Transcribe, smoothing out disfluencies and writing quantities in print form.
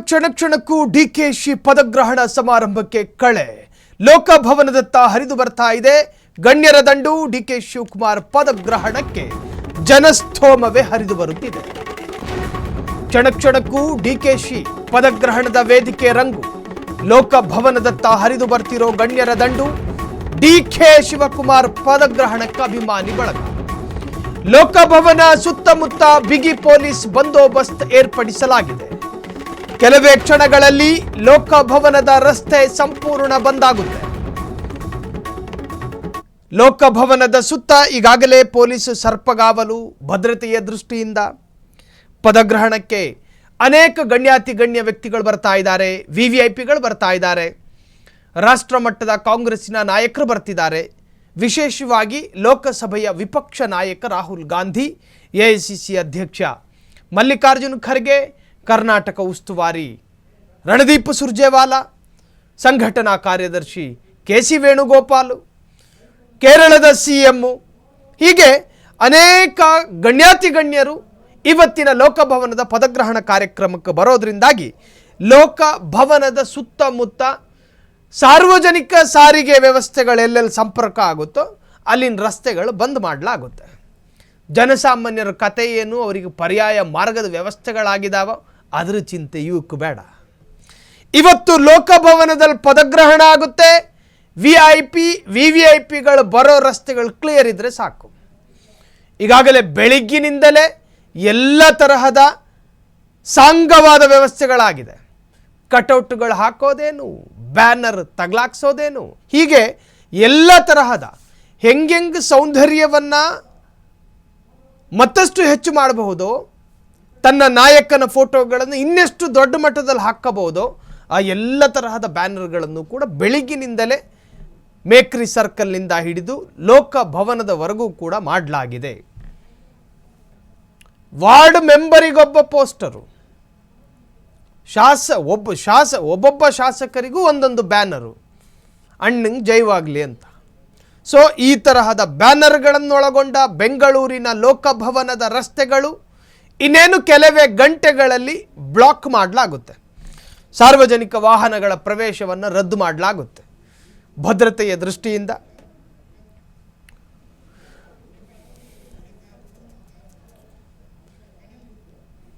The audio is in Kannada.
ಕ್ಷಣ ಕ್ಷಣಕ್ಕೂ ಡಿಕೆಶಿ ಪದಗ್ರಹಣ ಸಮಾರಂಭಕ್ಕೆ ಕಳೆ ಲೋಕಭವನದತ್ತ ಹರಿದು ಬರ್ತಾ ಇದೆ. ಗಣ್ಯರ ದಂಡು ಡಿಕೆ ಶಿವಕುಮಾರ್ ಪದಗ್ರಹಣಕ್ಕೆ ಜನಸ್ತೋಮವೇ ಹರಿದು ಬರುತ್ತಿದೆ. ಕ್ಷಣ ಕ್ಷಣಕ್ಕೂ ಡಿಕೆಶಿ ಪದಗ್ರಹಣದ ವೇದಿಕೆ ರಂಗು. ಲೋಕಭವನದತ್ತ ಹರಿದು ಬರ್ತಿರೋ ಗಣ್ಯರ ದಂಡು. ಡಿಕೆ ಶಿವಕುಮಾರ್ ಪದಗ್ರಹಣಕ್ಕೆ ಅಭಿಮಾನಿ ಬಳಗ. ಲೋಕಭವನ ಸುತ್ತಮುತ್ತ ಬಿಗಿ ಪೊಲೀಸ್ ಬಂದೋಬಸ್ತ್ ಏರ್ಪಡಿಸಲಾಗಿದೆ. ಕೆಲವೇ ಕ್ಷಣಗಳಲ್ಲಿ ಲೋಕಭವನದ ರಸ್ತೆ ಸಂಪೂರ್ಣ ಬಂದ್ ಆಗುತ್ತೆ. ಲೋಕಭವನದ ಸುತ್ತ ಈಗಾಗಲೇ ಪೊಲೀಸ್ ಸರ್ಪಗಾವಲು. ಭದ್ರತೆಯ ದೃಷ್ಟಿಯಿಂದ ಪದಗ್ರಹಣಕ್ಕೆ ಅನೇಕ ಗಣ್ಯ ವ್ಯಕ್ತಿಗಳು ಬರ್ತಾ ಇದ್ದಾರೆ. ವಿವಿಐಪಿಗಳು ಬರ್ತಾ ಇದ್ದಾರೆ. ರಾಷ್ಟ್ರ ಮಟ್ಟದ ಕಾಂಗ್ರೆಸ್ಸಿನ ನಾಯಕರು ಬರ್ತಿದ್ದಾರೆ. ವಿಶೇಷವಾಗಿ ಲೋಕಸಭೆಯ ವಿಪಕ್ಷ ನಾಯಕ ರಾಹುಲ್ ಗಾಂಧಿ, ಎಐಸಿಸಿ ಅಧ್ಯಕ್ಷ ಮಲ್ಲಿಕಾರ್ಜುನ್ ಖರ್ಗೆ, ಕರ್ನಾಟಕ ಉಸ್ತುವಾರಿ ರಣದೀಪ್ ಸುರ್ಜೇವಾಲಾ, ಸಂಘಟನಾ ಕಾರ್ಯದರ್ಶಿ ಕೆಸಿ ವೇಣುಗೋಪಾಲ್, ಕೇರಳದ ಸಿಎಂ, ಹೀಗೆ ಅನೇಕ ಗಣ್ಯರು ಇವತ್ತಿನ ಲೋಕಭವನದ ಪದಗ್ರಹಣ ಕಾರ್ಯಕ್ರಮಕ್ಕೆ ಬರೋದ್ರಿಂದಾಗಿ ಲೋಕಭವನದ ಸುತ್ತಮುತ್ತ ಸಾರ್ವಜನಿಕ ಸಾರಿಗೆ ವ್ಯವಸ್ಥೆಗಳೆಲ್ಲೆಲ್ಲಿ ಸಂಪರ್ಕ ಆಗುತ್ತೋ ಅಲ್ಲಿನ ರಸ್ತೆಗಳು ಬಂದ್ ಮಾಡಲಾಗುತ್ತೆ. ಜನಸಾಮಾನ್ಯರ ಕತೆ ಏನು, ಅವರಿಗೆ ಪರ್ಯಾಯ ಮಾರ್ಗದ ವ್ಯವಸ್ಥೆಗಳಾಗಿದ್ದಾವ, ಅದರ ಚಿಂತೆ ಇವಕ್ಕೂ ಬೇಡ. ಇವತ್ತು ಲೋಕಭವನದಲ್ಲಿ ಪದಗ್ರಹಣ ಆಗುತ್ತೆ. ವಿವಿಐಪಿಗಳು ಬರೋ ರಸ್ತೆಗಳು ಕ್ಲಿಯರ್ ಇದ್ದರೆ ಸಾಕು. ಈಗಾಗಲೇ ಬೆಳಿಗ್ಗಿನಿಂದಲೇ ಎಲ್ಲ ತರಹದ ಸಾಂಗವಾದ ವ್ಯವಸ್ಥೆಗಳಾಗಿದೆ. ಕಟೌಟ್ಗಳು ಹಾಕೋದೇನು, ಬ್ಯಾನರ್ ತಗಲಾಕ್ಸೋದೇನು, ಹೀಗೆ ಎಲ್ಲ ತರಹದ ಹೆಂಗೆಂಗೆ ಸೌಂದರ್ಯವನ್ನು ಮತ್ತಷ್ಟು ಹೆಚ್ಚು ಮಾಡಬಹುದು, ತನ್ನ ನಾಯಕನ ಫೋಟೋಗಳನ್ನು ಇನ್ನೆಷ್ಟು ದೊಡ್ಡ ಮಟ್ಟದಲ್ಲಿ ಹಾಕಬಹುದು, ಆ ಎಲ್ಲ ತರಹದ ಬ್ಯಾನರ್ಗಳನ್ನು ಕೂಡ ಬೆಳಿಗ್ಗಿನಿಂದಲೇ ಮೇಕ್ರಿ ಸರ್ಕಲ್ನಿಂದ ಹಿಡಿದು ಲೋಕಭವನದವರೆಗೂ ಕೂಡ ಮಾಡಲಾಗಿದೆ. ವಾರ್ಡ್ ಮೆಂಬರಿಗೊಬ್ಬ ಪೋಸ್ಟರು, ಒಬ್ಬೊಬ್ಬ ಶಾಸಕರಿಗೂ ಒಂದೊಂದು ಬ್ಯಾನರು, ಅಣ್ಣಂಗೆ ಜೈವಾಗಲಿ ಅಂತ. ಸೊ ಈ ತರಹದ ಬ್ಯಾನರ್ಗಳನ್ನೊಳಗೊಂಡ ಬೆಂಗಳೂರಿನ ಲೋಕಭವನದ ರಸ್ತೆಗಳು ಇನ್ನೇನು ಕೆಲವೇ ಗಂಟೆಗಳಲ್ಲಿ ಬ್ಲಾಕ್ ಮಾಡಲಾಗುತ್ತೆ. ಸಾರ್ವಜನಿಕ ವಾಹನಗಳ ಪ್ರವೇಶವನ್ನು ರದ್ದು ಮಾಡಲಾಗುತ್ತೆ. ಭದ್ರತೆಯ ದೃಷ್ಟಿಯಿಂದ